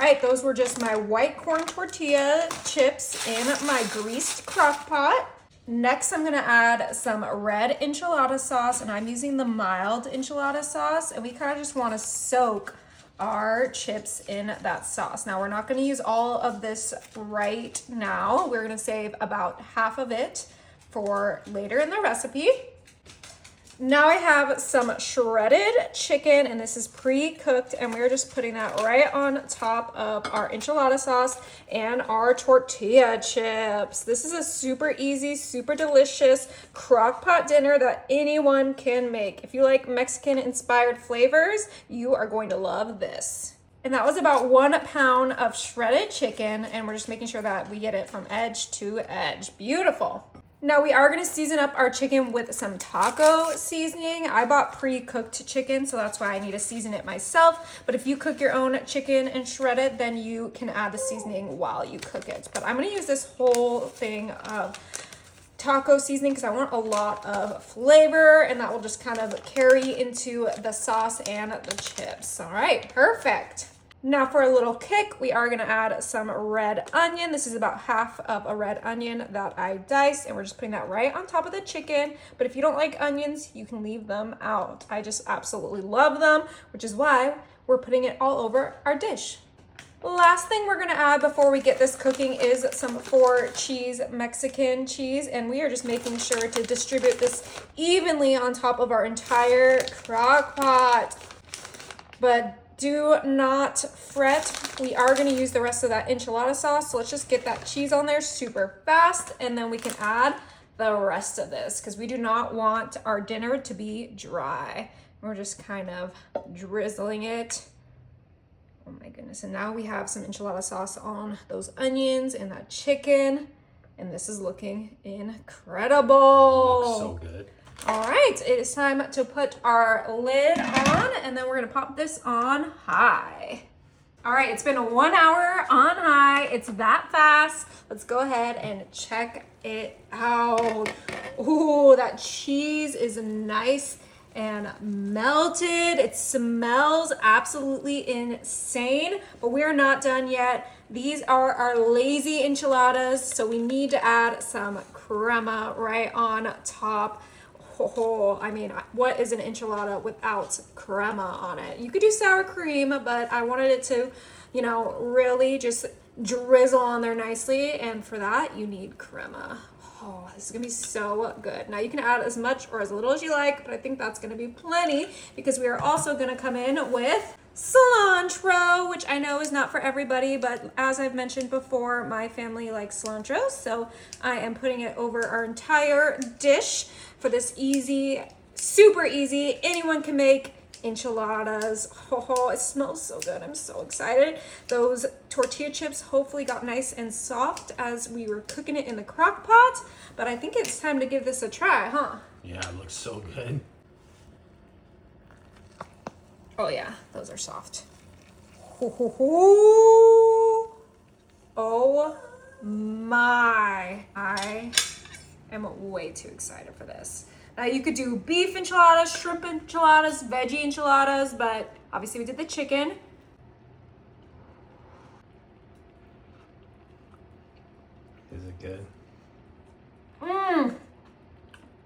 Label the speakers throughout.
Speaker 1: right, those were just my white corn tortilla chips in my greased crock pot. Next, I'm gonna add some red enchilada sauce, and I'm using the mild enchilada sauce, and we kind of just wanna soak our chips in that sauce. Now, we're not gonna use all of this right now. We're gonna save about half of it for later in the recipe. Now I have some shredded chicken, and this is pre-cooked, and we're just putting that right on top of our enchilada sauce and our tortilla chips. This is a super easy, super delicious crock pot dinner that anyone can make. If you like Mexican inspired flavors, you are going to love this. And that was about 1 pound of shredded chicken, and we're just making sure that we get it from edge to edge. Beautiful. Now we are gonna season up our chicken with some taco seasoning. I bought pre-cooked chicken, so that's why I need to season it myself. But if you cook your own chicken and shred it, then you can add the seasoning while you cook it. But I'm gonna use this whole thing of taco seasoning because I want a lot of flavor, and that will just kind of carry into the sauce and the chips. All right, perfect. Now for a little kick, we are gonna add some red onion. This is about half of a red onion that I diced, and we're just putting that right on top of the chicken. But if you don't like onions, you can leave them out. I just absolutely love them, which is why we're putting it all over our dish. Last thing we're gonna add before we get this cooking is some 4 cheese Mexican cheese, and we are just making sure to distribute this evenly on top of our entire crock pot. But do not fret. We are gonna use the rest of that enchilada sauce, so let's just get that cheese on there super fast, and then we can add the rest of this because we do not want our dinner to be dry. We're just kind of drizzling it. Oh my goodness, and now we have some enchilada sauce on those onions and that chicken, and this is looking incredible.
Speaker 2: Looks so good.
Speaker 1: All right, it is time to put our lid on, and then we're gonna pop this on high. All right, it's been 1 hour on high. It's that fast. Let's go ahead and check it out. Ooh, that cheese is nice and melted. It smells absolutely insane, but we're not done yet. These are our lazy enchiladas, so we need to add some crema right on top. Oh, I mean, what is an enchilada without crema on it? You could do sour cream, but I wanted it to, you know, really just drizzle on there nicely. And for that, you need crema. Oh, this is gonna be so good. Now you can add as much or as little as you like, but I think that's gonna be plenty because we are also gonna come in with cilantro, which I know is not for everybody, but as I've mentioned before, my family likes cilantro, so I am putting it over our entire dish for this easy, super easy, anyone can make enchiladas. Oh, it smells so good. I'm so excited. Those tortilla chips hopefully got nice and soft as we were cooking it in the crock pot, but I think it's time to give this a try, huh?
Speaker 2: Yeah, it looks so good.
Speaker 1: Oh yeah, those are soft. Oh my, I am way too excited for this. Now you could do beef enchiladas, shrimp enchiladas, veggie enchiladas, but obviously we did the chicken.
Speaker 2: Is it good?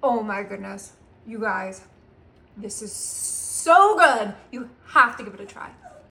Speaker 1: Oh my goodness, you guys, this is so good. You have to give it a try.